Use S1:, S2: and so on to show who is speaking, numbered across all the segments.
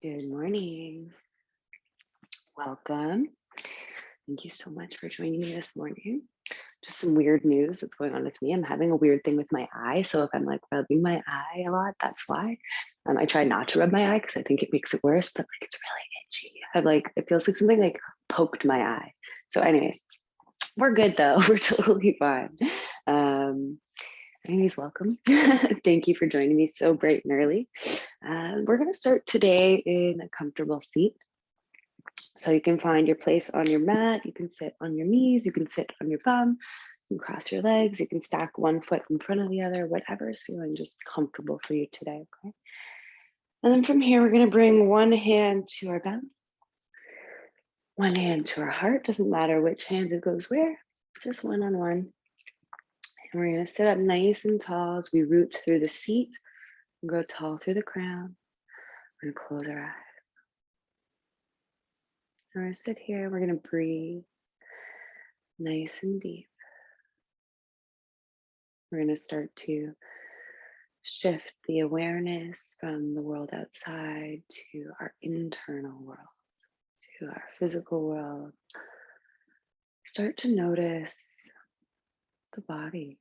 S1: Good morning. Welcome. Thank you so much for joining me this morning. Just some weird news that's going on with me. I'm having a weird thing with my eye. So if I'm like rubbing my eye a lot, that's why. I try not to rub my eye because I think it makes it worse, but like it's really itchy. It feels like something like poked my eye. So anyways, we're good though. We're totally fine. Anyways, welcome. Thank you for joining me so bright and early. We're going to start today in a comfortable seat. So you can find your place on your mat. You can sit on your knees. You can sit on your bum. You can cross your legs. You can stack one foot in front of the other, whatever is feeling just comfortable for you today, okay? And then from here, we're going to bring one hand to our belly, one hand to our heart. Doesn't matter which hand it goes where, just one on one. And we're going to sit up nice and tall as we root through the seat and grow tall through the crown. We're going to close our eyes. We're going to sit here. We're going to breathe nice and deep. We're going to start to shift the awareness from the world outside to our internal world, to our physical world. Start to notice the body.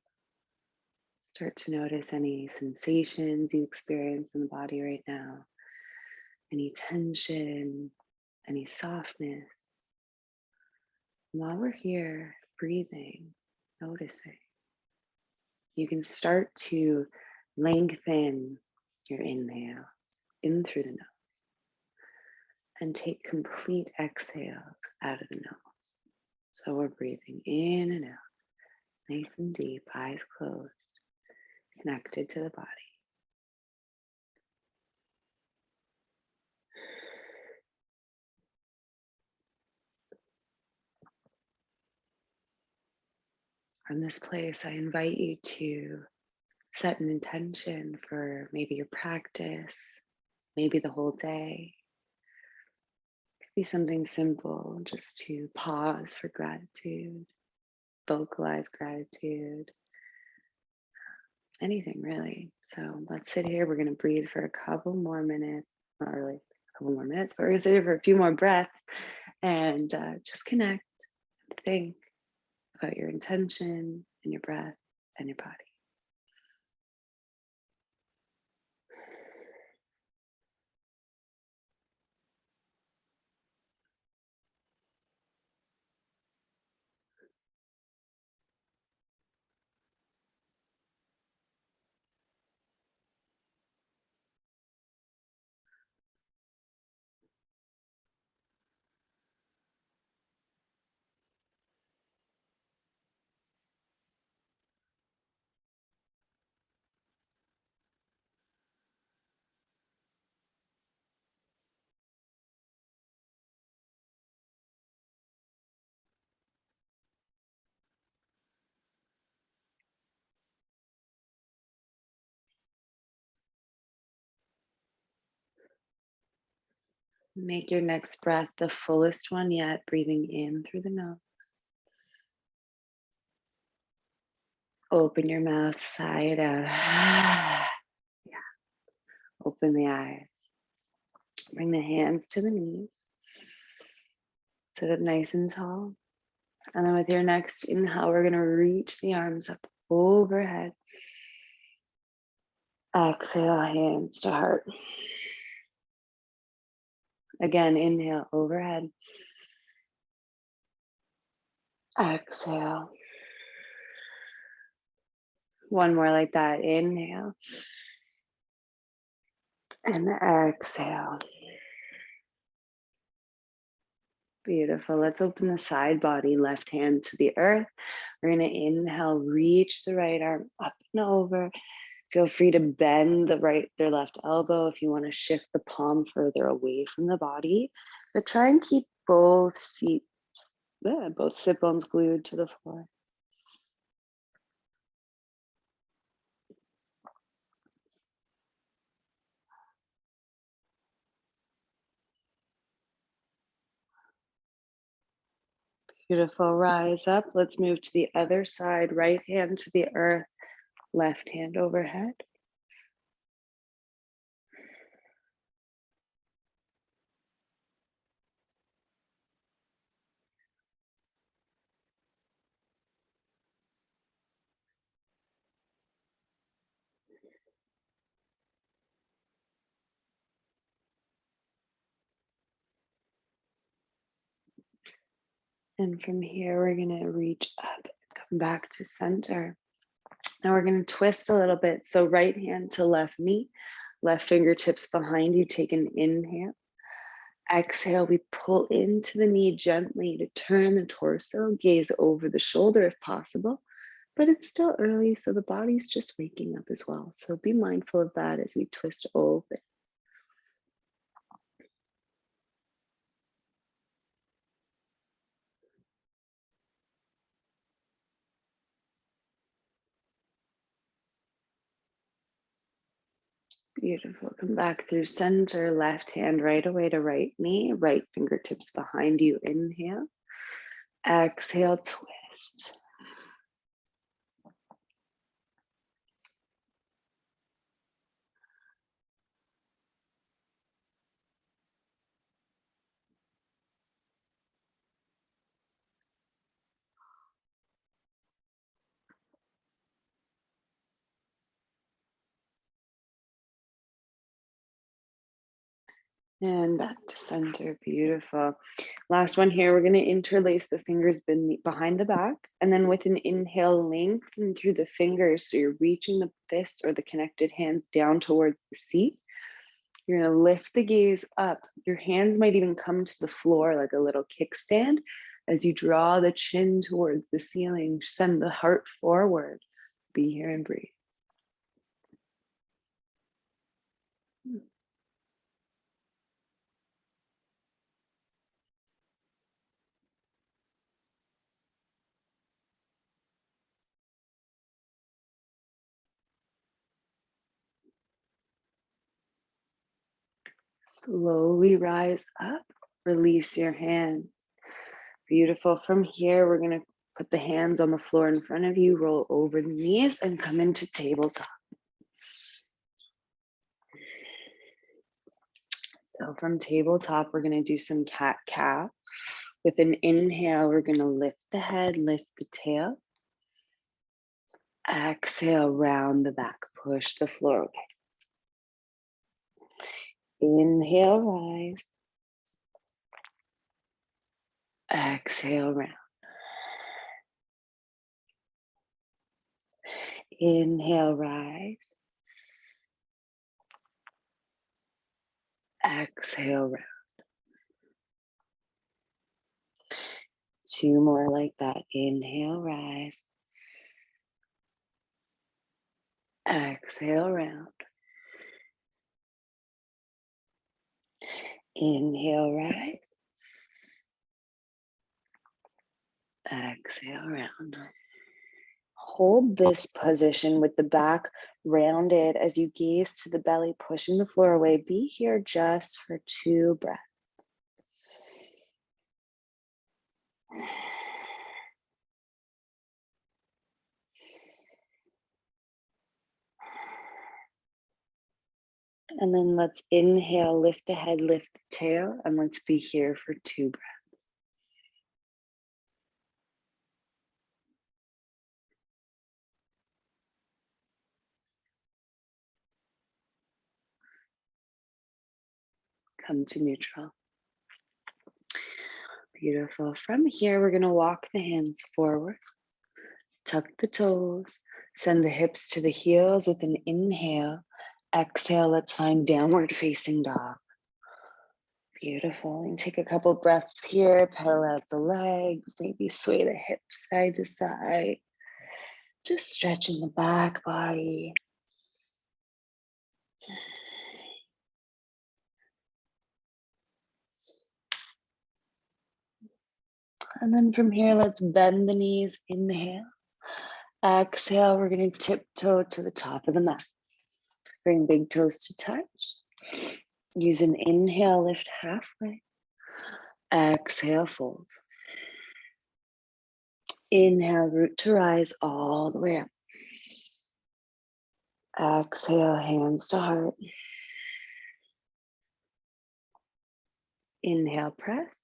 S1: Start to notice any sensations you experience in the body right now, any tension, any softness. While we're here, breathing, noticing, you can start to lengthen your inhale in through the nose and take complete exhales out of the nose. So we're breathing in and out, nice and deep, eyes closed, connected to the body. From this place, I invite you to set an intention for maybe your practice, maybe the whole day. It could be something simple, just to pause for gratitude, vocalize gratitude, anything really. So let's sit here. We're going to breathe for a couple more minutes, not really a couple more minutes, but we're going to sit here for a few more breaths and just connect, think about your intention and your breath and your body. Make your next breath the fullest one yet, breathing in through the nose. Open your mouth, sigh it out. Yeah. Open the eyes. Bring the hands to the knees. Sit up nice and tall. And then with your next inhale, we're going to reach the arms up overhead. Exhale, hands to heart. Again, inhale overhead. Exhale. One more like that. Inhale. And exhale. Beautiful. Let's open the side body, left hand to the earth. We're going to inhale, reach the right arm up and over. Feel free to bend their left elbow if you want to shift the palm further away from the body. But try and keep both sit bones glued to the floor. Beautiful. Rise up. Let's move to the other side. Right hand to the earth, left hand overhead. And from here, we're gonna reach up, come back to center. Now we're gonna twist a little bit. So right hand to left knee, left fingertips behind you, take an inhale. Exhale, we pull into the knee gently to turn the torso, gaze over the shoulder if possible, but it's still early, so the body's just waking up as well. So be mindful of that as we twist over. Beautiful. Come back through center, left hand right away to right knee, right fingertips behind you. Inhale. Exhale, twist. And back to center. Beautiful. Last one here. We're going to interlace the fingers behind the back. And then with an inhale, lengthen through the fingers. So you're reaching the fist or the connected hands down towards the seat. You're going to lift the gaze up. Your hands might even come to the floor like a little kickstand. As you draw the chin towards the ceiling, send the heart forward. Be here and breathe. Slowly rise up, release your hands. Beautiful. From here, we're going to put the hands on the floor in front of you, roll over the knees, and come into tabletop. So from tabletop, we're going to do some cat-cow. With an inhale, we're going to lift the head, lift the tail. Exhale, round the back, push the floor away. Inhale, rise. Exhale, round. Inhale, rise. Exhale, round. Two more like that. Inhale, rise. Exhale, round. Inhale, rise. Exhale, round. Hold this position with the back rounded as you gaze to the belly, pushing the floor away. Be here just for 2 breaths. And then let's inhale, lift the head, lift the tail, and let's be here for 2 breaths. Come to neutral. Beautiful. From here, we're going to walk the hands forward, tuck the toes, send the hips to the heels with an inhale. Exhale, let's find downward facing dog. Beautiful. And take a couple breaths here, pedal out the legs, maybe sway the hips side to side. Just stretching the back body. And then from here, let's bend the knees, inhale. Exhale, we're going to tiptoe to the top of the mat. Bring big toes to touch. Use an inhale, lift halfway. Exhale, fold. Inhale, root to rise all the way up. Exhale, hands to heart. Inhale, press.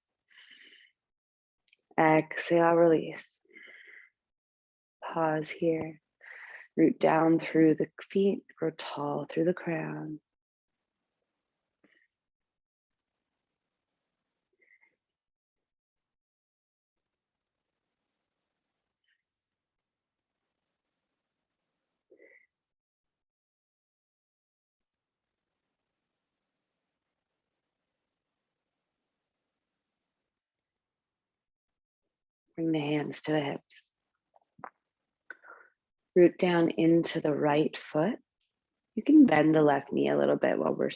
S1: Exhale, release. Pause here. Root down through the feet, grow tall through the crown. Bring the hands to the hips. Root down into the right foot. You can bend the left knee a little bit while we're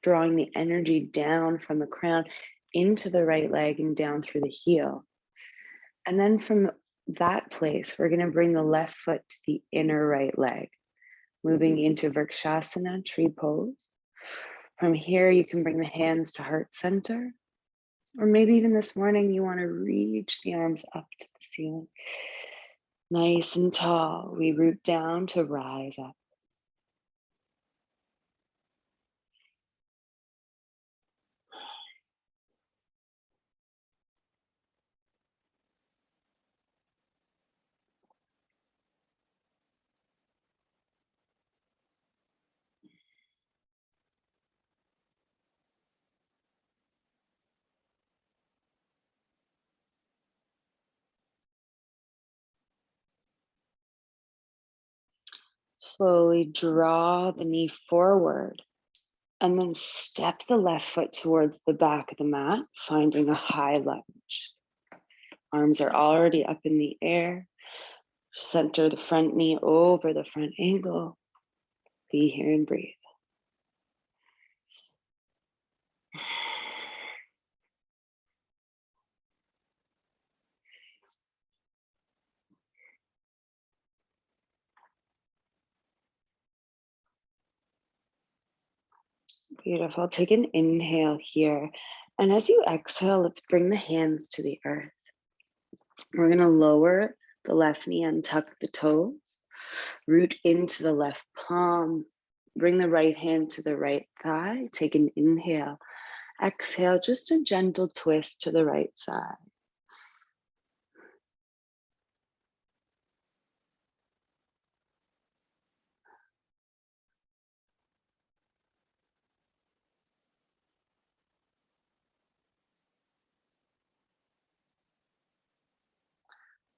S1: drawing the energy down from the crown into the right leg and down through the heel. And then from that place, we're going to bring the left foot to the inner right leg, moving into Vrikshasana, tree pose. From here, you can bring the hands to heart center, or maybe even this morning, you want to reach the arms up to the ceiling. Nice and tall, we root down to rise up. Slowly draw the knee forward and then step the left foot towards the back of the mat, finding a high lunge. Arms are already up in the air. Center the front knee over the front ankle. Be here and breathe. Beautiful. Take an inhale here. And as you exhale, let's bring the hands to the earth. We're going to lower the left knee and tuck the toes. Root into the left palm. Bring the right hand to the right thigh. Take an inhale. Exhale, just a gentle twist to the right side.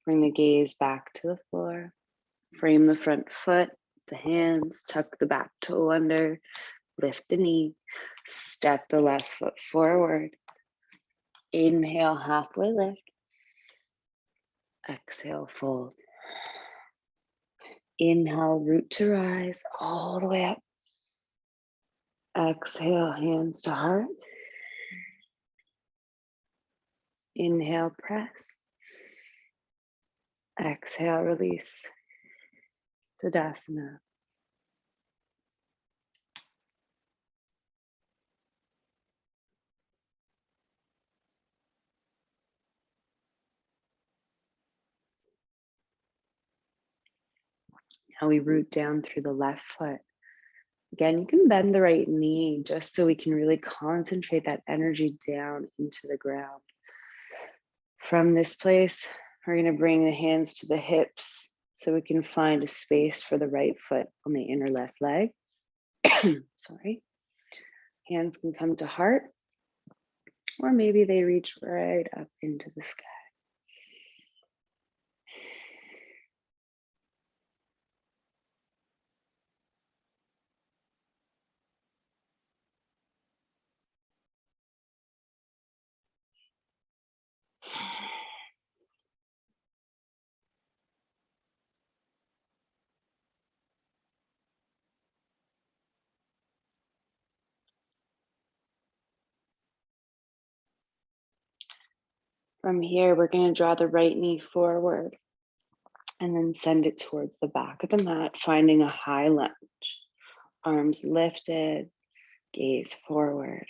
S1: Bring the gaze back to the floor. Frame the front foot, the hands, tuck the back toe under, lift the knee, step the left foot forward. Inhale, halfway lift. Exhale, fold. Inhale, root to rise all the way up. Exhale, hands to heart. Inhale, press. Exhale, release. Tadasana. Now we root down through the left foot. Again, you can bend the right knee just so we can really concentrate that energy down into the ground. From this place, we're going to bring the hands to the hips so we can find a space for the right foot on the inner left leg. Sorry. Hands can come to heart, or maybe they reach right up into the sky. From here, we're going to draw the right knee forward and then send it towards the back of the mat, finding a high lunge. Arms lifted, gaze forward.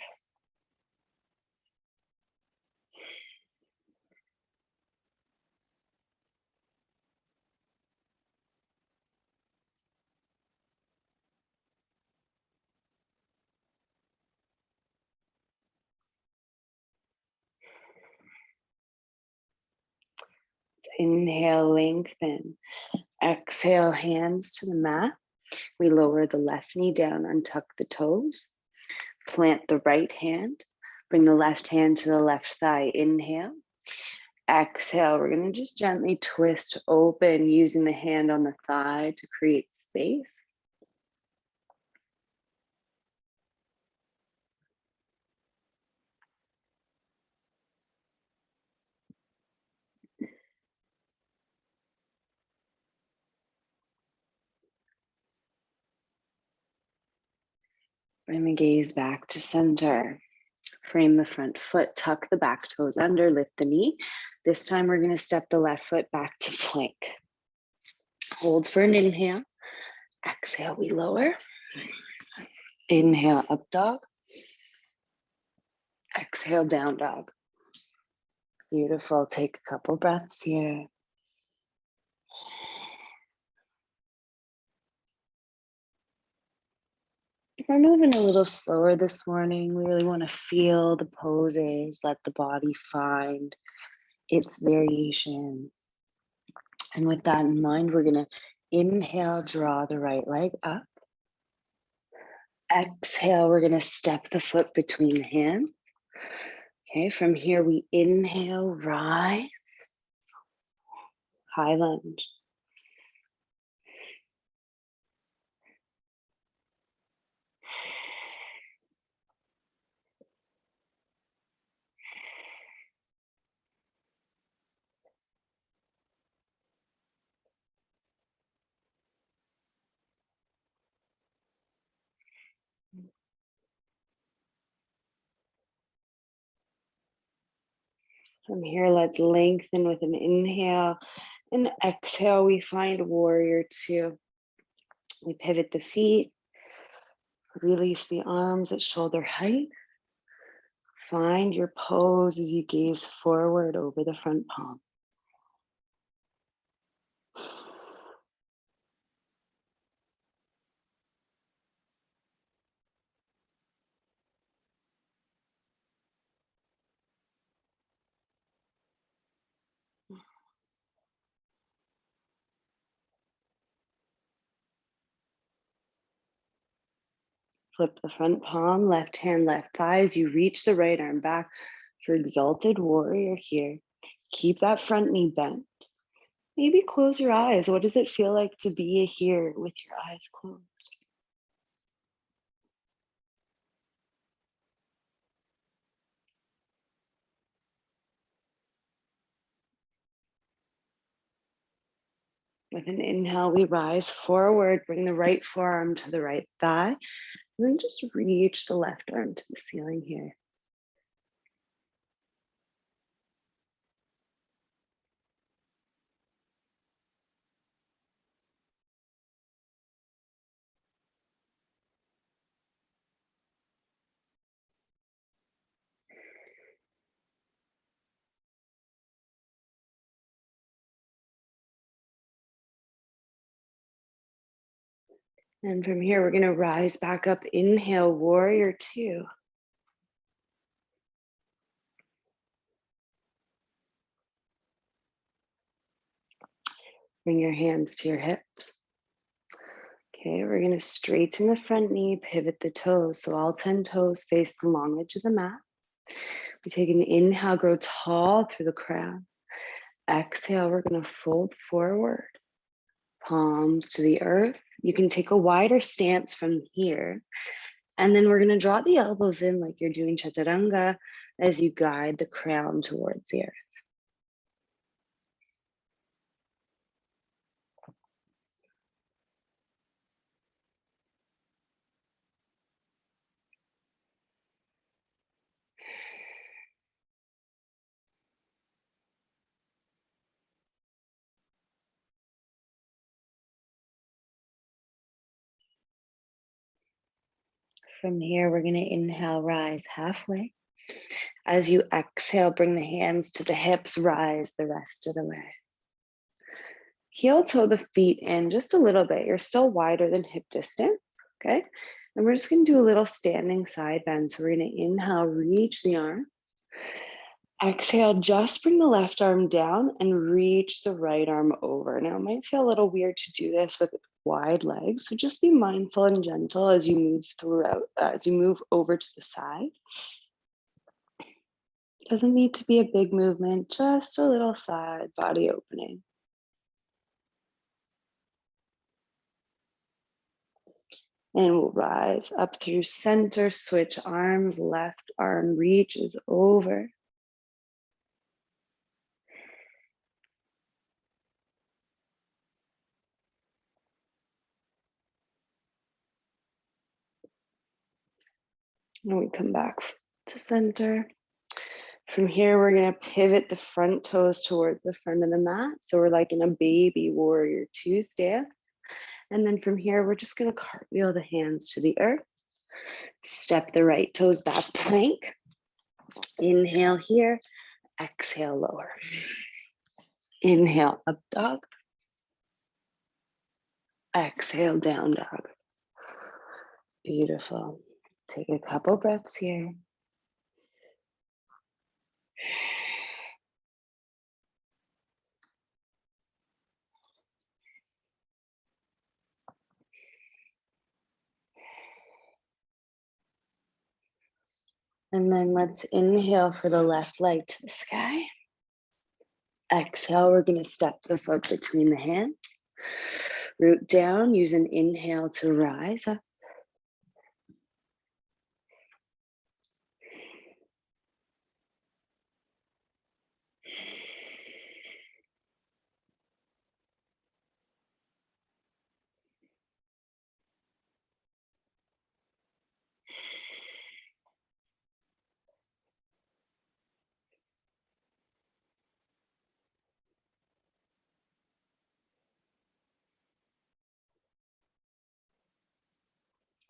S1: Inhale, lengthen. Exhale, hands to the mat. We lower the left knee down, untuck the toes. Plant the right hand. Bring the left hand to the left thigh. Inhale. Exhale, we're going to just gently twist open using the hand on the thigh to create space. Bring the gaze back to center. Frame the front foot, tuck the back toes under, lift the knee. This time we're going to step the left foot back to plank. Hold for an inhale. Exhale, we lower. Inhale, up dog. Exhale, down dog. Beautiful. Take a couple breaths here. We're moving a little slower this morning. We really want to feel the poses, let the body find its variation. And with that in mind, we're going to inhale, draw the right leg up. Exhale, we're going to step the foot between the hands. Okay, from here we inhale, rise, high lunge. From here, let's lengthen with an inhale. And exhale, we find warrior two. We pivot the feet, release the arms at shoulder height. Find your pose as you gaze forward over the front palm. Flip the front palm, left hand, left thigh as you reach the right arm back for exalted warrior here. Keep that front knee bent. Maybe close your eyes. What does it feel like to be here with your eyes closed? With an inhale, we rise forward, bring the right forearm to the right thigh, and then just reach the left arm to the ceiling here. And from here, we're going to rise back up. Inhale, warrior two. Bring your hands to your hips. Okay, we're going to straighten the front knee, pivot the toes. So all 10 toes face the long edge of the mat. We take an inhale, grow tall through the crown. Exhale, we're going to fold forward, palms to the earth. You can take a wider stance from here. And then we're going to draw the elbows in like you're doing chaturanga as you guide the crown towards the earth. From here, we're going to inhale, rise halfway. As you exhale, bring the hands to the hips, rise the rest of the way. Heel toe the feet in just a little bit. You're still wider than hip distance, okay? And we're just going to do a little standing side bend. So we're going to inhale, reach the arm. Exhale, just bring the left arm down and reach the right arm over. Now, it might feel a little weird to do this with wide legs, so just be mindful and gentle as you move throughout, as you move over to the side. Doesn't need to be a big movement, just a little side body opening. And we'll rise up through center, switch arms, left arm reaches over. And we come back to center. From here, we're gonna pivot the front toes towards the front of the mat. So we're like in a baby warrior two stance. And then from here, we're just gonna cartwheel the hands to the earth. Step the right toes back, plank. Inhale here, exhale lower. Inhale, up dog. Exhale, down dog. Beautiful. Take a couple breaths here. And then let's inhale for the left leg to the sky. Exhale, we're gonna step the foot between the hands. Root down, use an inhale to rise up.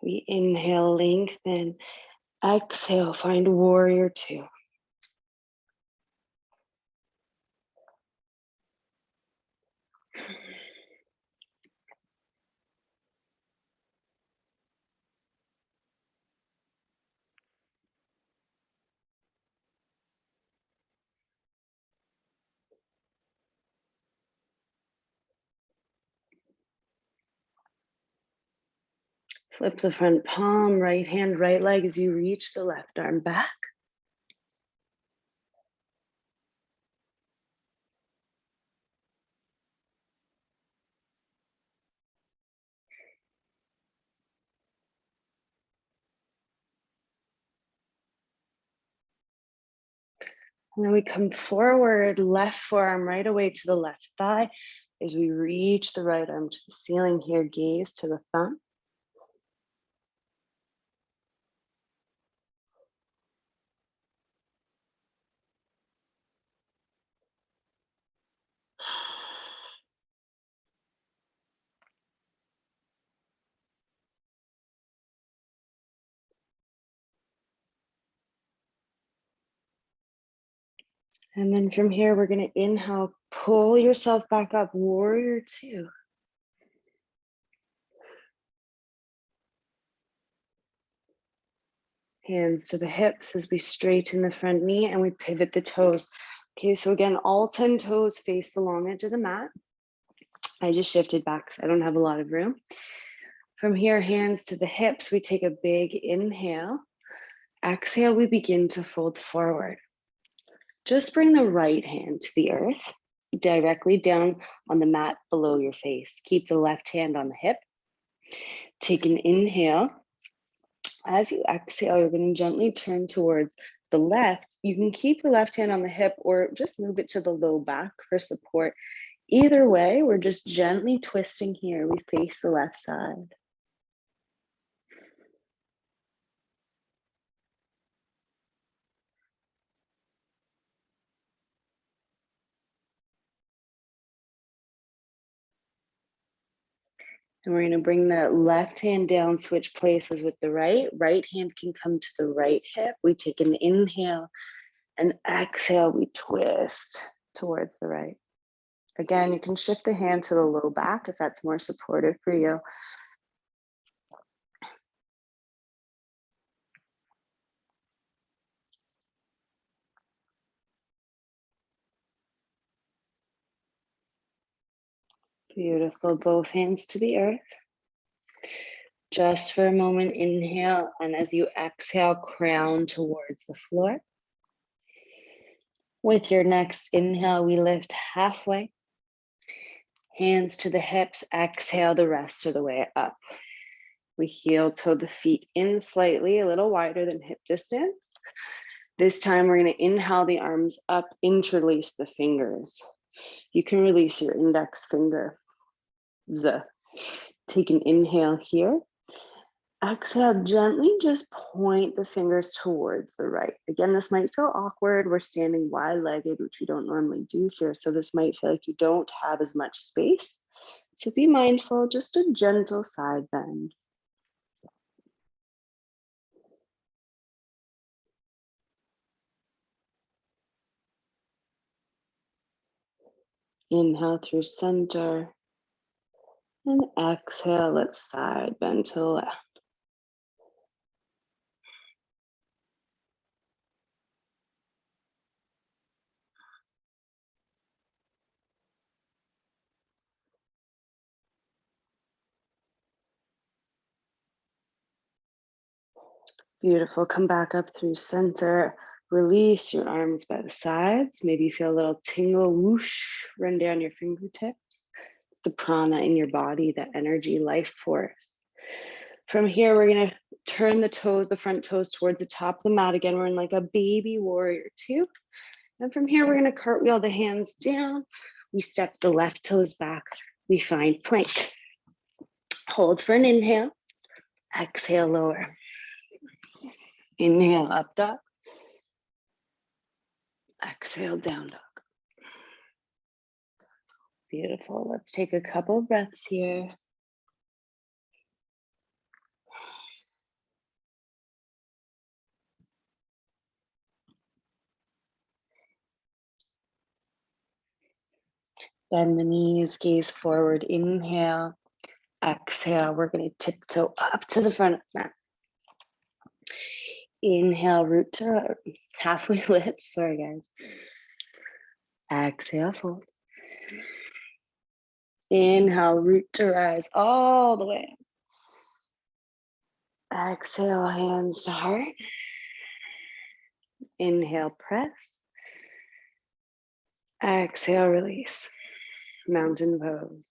S1: We inhale, lengthen. Exhale, find warrior two. Flip the front palm, right hand, right leg as you reach the left arm back. And then we come forward, left forearm right away to the left thigh as we reach the right arm to the ceiling here, gaze to the thumb. And then from here, we're gonna inhale, pull yourself back up, warrior two. Hands to the hips as we straighten the front knee and we pivot the toes. Okay, so again, all 10 toes face the long edge of the mat. I just shifted back because I don't have a lot of room. From here, hands to the hips, we take a big inhale. Exhale, we begin to fold forward. Just bring the right hand to the earth, directly down on the mat below your face. Keep the left hand on the hip. Take an inhale. As you exhale, you're going to gently turn towards the left. You can keep your left hand on the hip or just move it to the low back for support. Either way, we're just gently twisting here. We face the left side. And we're going to bring the left hand down, switch places with the right. Right hand can come to the right hip. We take an inhale and exhale, we twist towards the right. Again, you can shift the hand to the low back if that's more supportive for you. Beautiful. Both hands to the earth. Just for a moment, inhale, and as you exhale, crown towards the floor. With your next inhale, we lift halfway. Hands to the hips, exhale the rest of the way up. We heel toe the feet in slightly, a little wider than hip distance. This time we're going to inhale the arms up, interlace the fingers. You can release your index finger. Take an inhale here. Exhale, gently just point the fingers towards the right. Again, this might feel awkward. We're standing wide-legged, which we don't normally do here. So this might feel like you don't have as much space. So be mindful, just a gentle side bend. Inhale through center. And exhale, let's side bend to the left. Beautiful. Come back up through center. Release your arms by the sides. Maybe you feel a little tingle whoosh run down your fingertips. The prana in your body, the energy, life force. From here, we're going to turn the toes, the front toes towards the top of the mat. Again, we're in like a baby warrior two. And from here, we're going to cartwheel the hands down. We step the left toes back. We find plank. Hold for an inhale. Exhale, lower. Inhale, up dog. Exhale, down dog. Beautiful. Let's take a couple breaths here. Bend the knees, gaze forward. Inhale, exhale. We're going to tiptoe up to the front of the mat. Inhale, root to halfway lift. Sorry, guys. Exhale, fold. Inhale, root to rise all the way. Exhale, hands to heart. Inhale, press. Exhale, release. Mountain pose.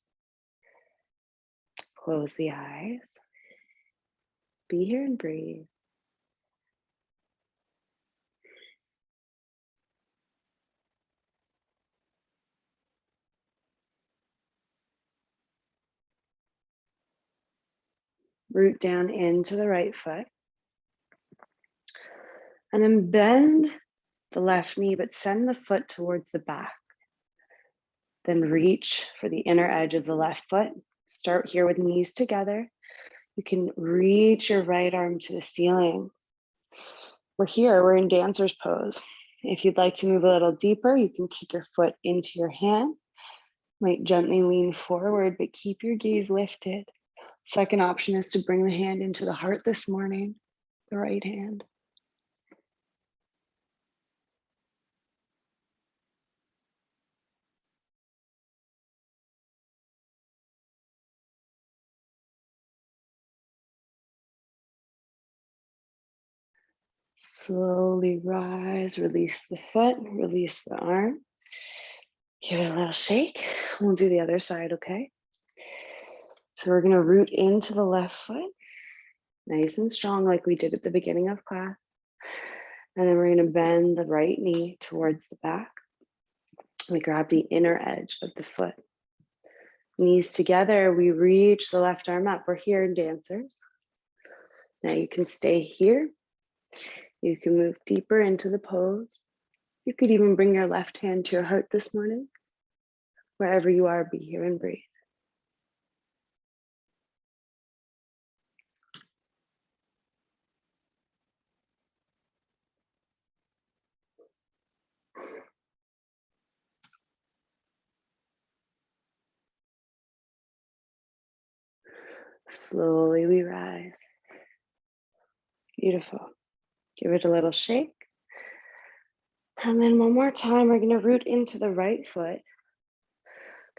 S1: Close the eyes. Be here and breathe. Root down into the right foot. And then bend the left knee, but send the foot towards the back. Then reach for the inner edge of the left foot. Start here with knees together. You can reach your right arm to the ceiling. We're in dancer's pose. If you'd like to move a little deeper, you can kick your foot into your hand. Might gently lean forward, but keep your gaze lifted. Second option is to bring the hand into the heart this morning, the right hand. Slowly rise, release the foot, release the arm. Give it a little shake. We'll do the other side, okay? So we're gonna root into the left foot, nice and strong like we did at the beginning of class. And then we're gonna bend the right knee towards the back. We grab the inner edge of the foot. Knees together, we reach the left arm up. We're here in dancers. Now you can stay here. You can move deeper into the pose. You could even bring your left hand to your heart this morning. Wherever you are, be here and breathe. Slowly we rise. Beautiful. Give it a little shake. And then one more time, we're going to root into the right foot.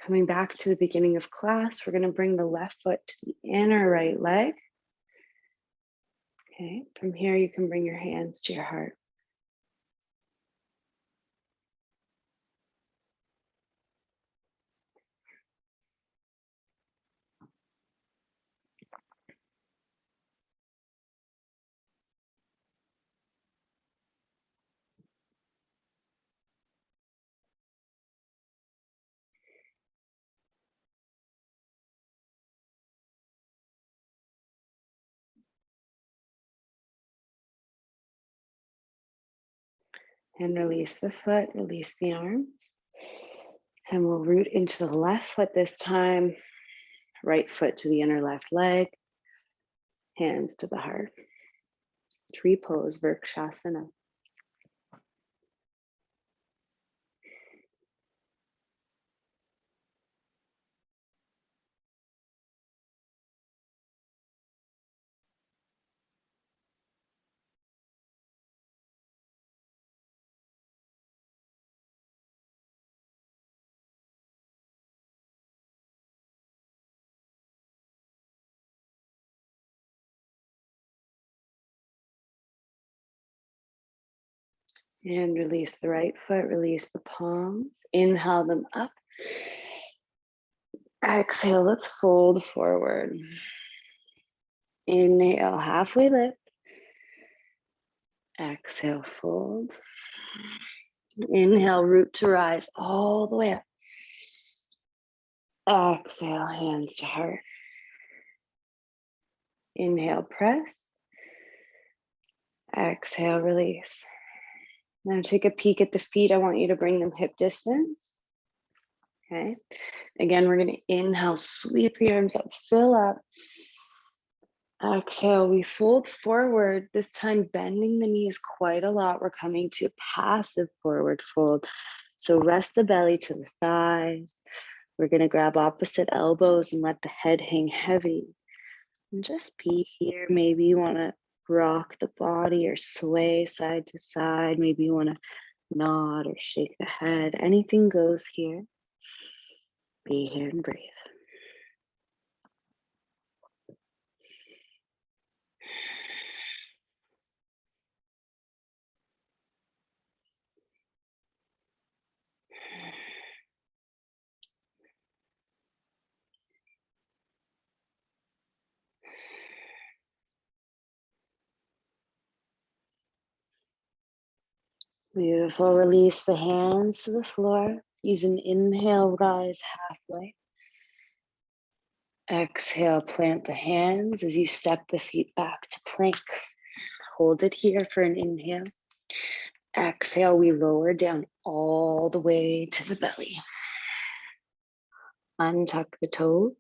S1: Coming back to the beginning of class, we're going to bring the left foot to the inner right leg. Okay, from here you can bring your hands to your heart. And release the foot, release the arms. And we'll root into the left foot this time. Right foot to the inner left leg. Hands to the heart. Tree pose, Vrikshasana. And release the right foot, release the palms. Inhale them up. Exhale, let's fold forward. Inhale, halfway lift. Exhale, fold. Inhale, root to rise all the way up. Exhale, hands to heart. Inhale, press. Exhale, release. Now take a peek at the feet. I want you to bring them hip distance. Okay. Again, we're going to inhale, sweep the arms up, fill up. Exhale, we fold forward, this time bending the knees quite a lot. We're coming to passive forward fold. So rest the belly to the thighs. We're going to grab opposite elbows and let the head hang heavy. And just be here. Maybe you want to rock the body or sway side to side. Maybe you want to nod or shake the head. Anything goes here. Be here and breathe. Beautiful. Release the hands to the floor. Use an inhale, rise halfway. Exhale, plant the hands as you step the feet back to plank. Hold it here for an inhale. Exhale, we lower down all the way to the belly. Untuck the toes.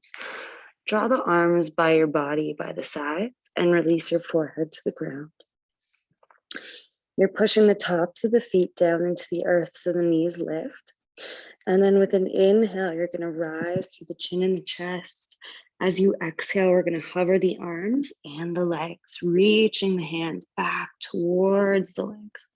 S1: Draw the arms by your body, by the sides, and release your forehead to the ground. You're pushing the tops of the feet down into the earth so the knees lift. And then with an inhale, you're going to rise through the chin and the chest. As you exhale, we're going to hover the arms and the legs, reaching the hands back towards the legs.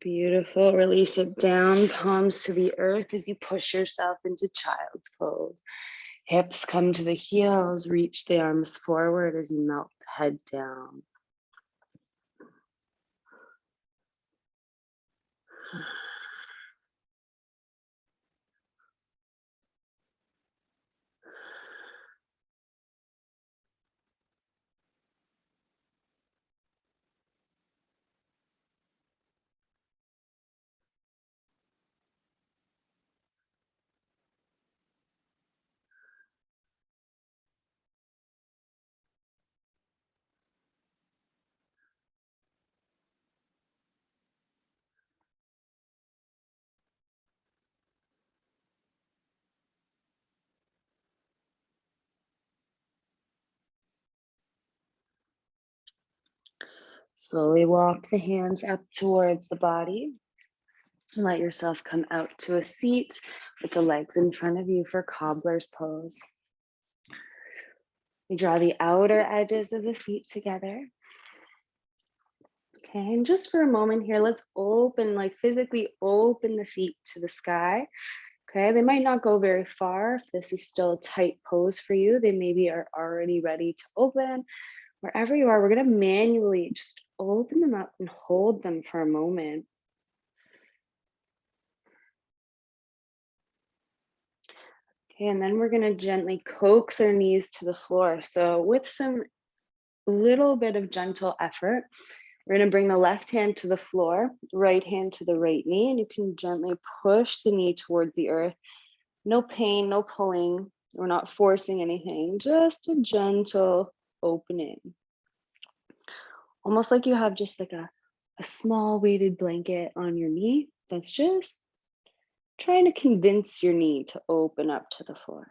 S1: Beautiful. Release it down, palms to the earth as you push yourself into child's pose. Hips come to the heels, reach the arms forward as you melt the head down. Slowly walk the hands up towards the body. Let yourself come out to a seat with the legs in front of you for cobbler's pose. We draw the outer edges of the feet together. Okay, and just for a moment here, let's open, like physically open the feet to the sky. Okay, they might not go very far. If this is still a tight pose for you, they maybe are already ready to open. Wherever you are, we're gonna manually just open them up and hold them for a moment. Okay, and then we're gonna gently coax our knees to the floor. So with some little bit of gentle effort, we're gonna bring the left hand to the floor, right hand to the right knee, and you can gently push the knee towards the earth. No pain, no pulling. We're not forcing anything, just a gentle opening. Almost like you have just like a small weighted blanket on your knee that's just trying to convince your knee to open up to the floor.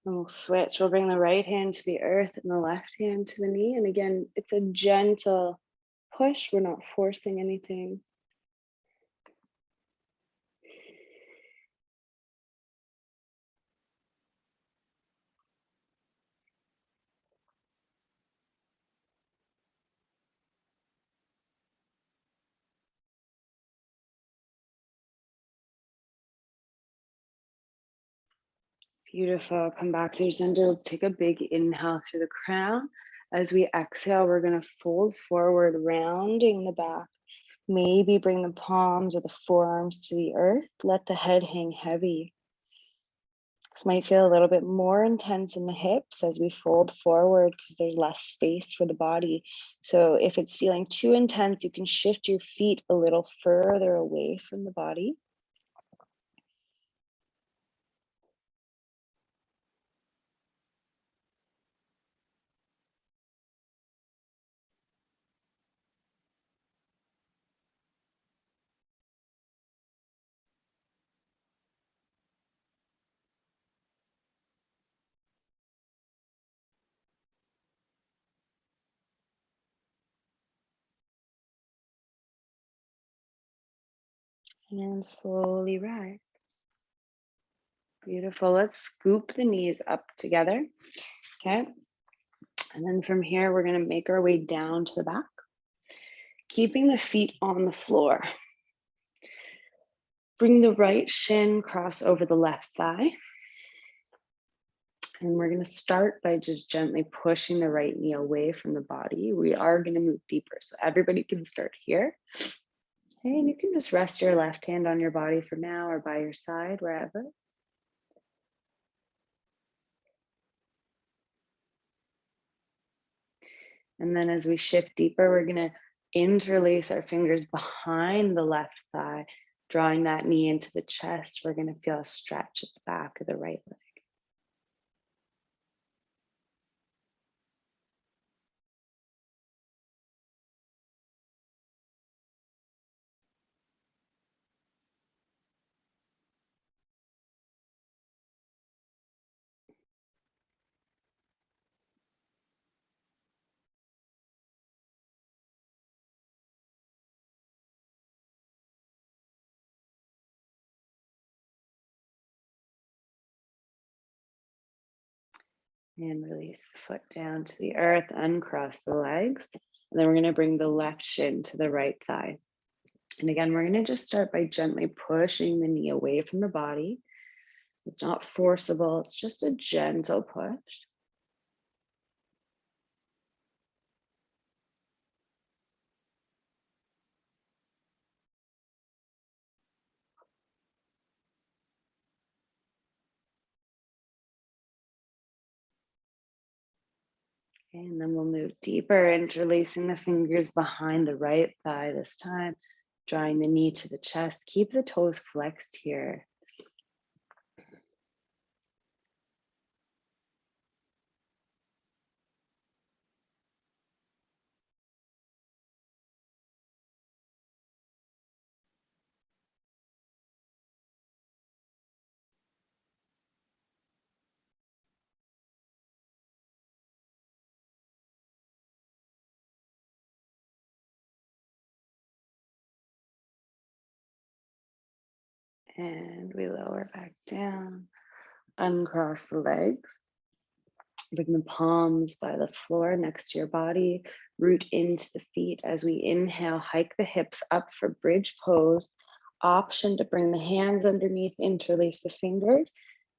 S1: And we'll switch. We'll bring the right hand to the earth and the left hand to the knee. And again, it's a gentle push. We're not forcing anything. Beautiful. Come back to your center. Let's take a big inhale through the crown. As we exhale, we're going to fold forward, rounding the back. Maybe bring the palms or the forearms to the earth. Let the head hang heavy. This might feel a little bit more intense in the hips as we fold forward because there's less space for the body. So if it's feeling too intense, you can shift your feet a little further away from the body. And slowly rise. Beautiful. Let's scoop the knees up together. Okay. And then from here, we're going to make our way down to the back, keeping the feet on the floor. Bring the right shin cross over the left thigh. And we're going to start by just gently pushing the right knee away from the body. We are going to move deeper. So everybody can start here. Okay, and you can just rest your left hand on your body for now or by your side, wherever. And then as we shift deeper, we're going to interlace our fingers behind the left thigh, drawing that knee into the chest. We're going to feel a stretch at the back of the right leg. And release the foot down to the earth, uncross the legs. And then we're going to bring the left shin to the right thigh. And again, we're going to just start by gently pushing the knee away from the body. It's not forcible, it's just a gentle push. And then we'll move deeper, interlacing the fingers behind the right thigh this time, drawing the knee to the chest. Keep the toes flexed here. And we lower back down, uncross the legs. Bring the palms by the floor next to your body, root into the feet. As we inhale, hike the hips up for bridge pose. Option to bring the hands underneath, interlace the fingers,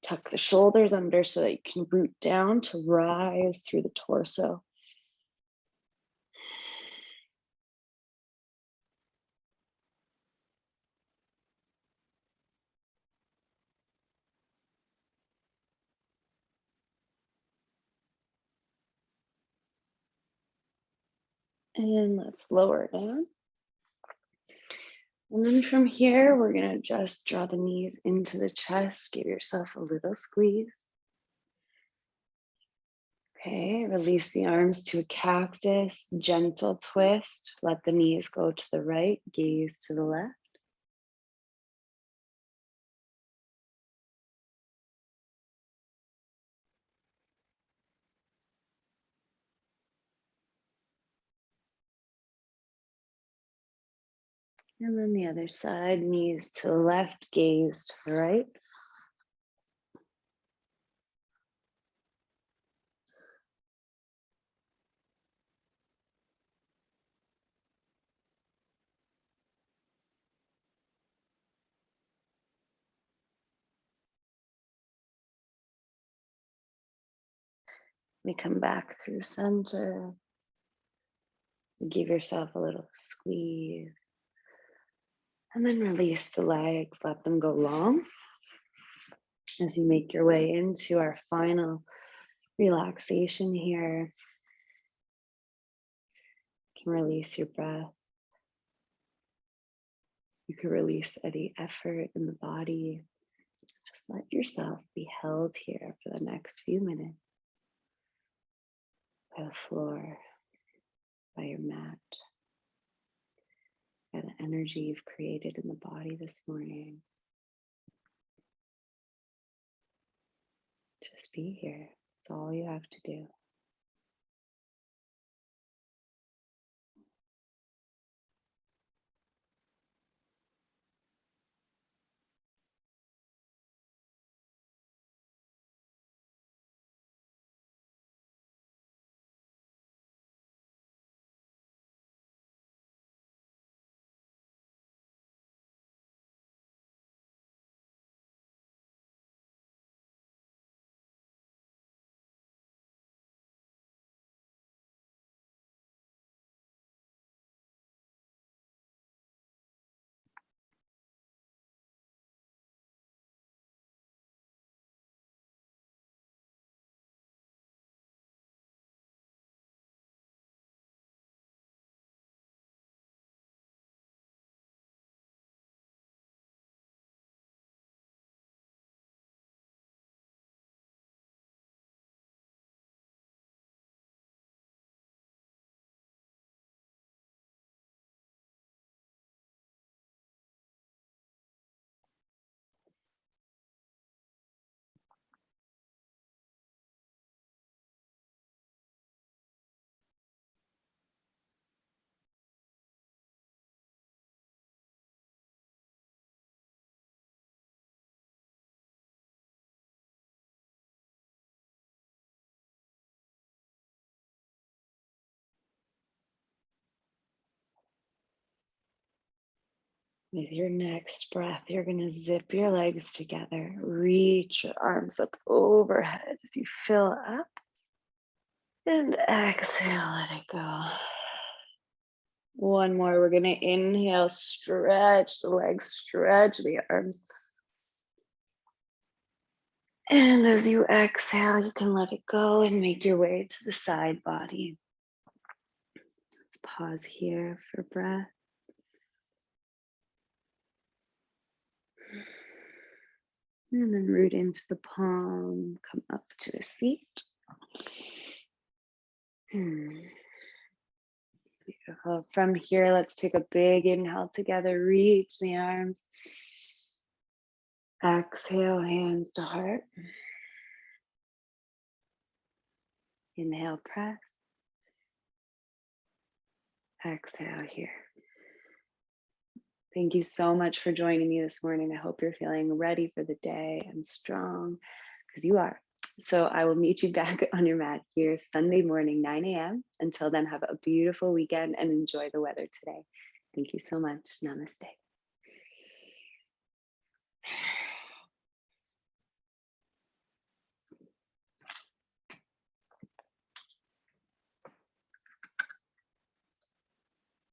S1: tuck the shoulders under so that you can root down to rise through the torso. And let's lower down. And then from here, we're gonna just draw the knees into the chest. Give yourself a little squeeze. Okay, release the arms to a cactus, gentle twist. Let the knees go to the right, gaze to the left. And then the other side, knees to the left, gaze to the right. We come back through center. Give yourself a little squeeze. And then release the legs, let them go long. As you make your way into our final relaxation here, you can release your breath. You can release any effort in the body. Just let yourself be held here for the next few minutes by the floor, by your mat, by the energy you've created in the body this morning. Just be here. That's all you have to do. With your next breath, you're going to zip your legs together, reach your arms up overhead as you fill up, and exhale, let it go. One more. We're going to inhale, stretch the legs, stretch the arms. And as you exhale, you can let it go and make your way to the side body. Let's pause here for breath. And then root into the palm, come up to a seat. Beautiful. From here, let's take a big inhale together, reach the arms. Exhale, hands to heart. Inhale, press. Exhale here. Thank you so much for joining me this morning. I hope you're feeling ready for the day and strong because you are. So I will meet you back on your mat here Sunday morning, 9 a.m. Until then, have a beautiful weekend and enjoy the weather today. Thank you so much. Namaste.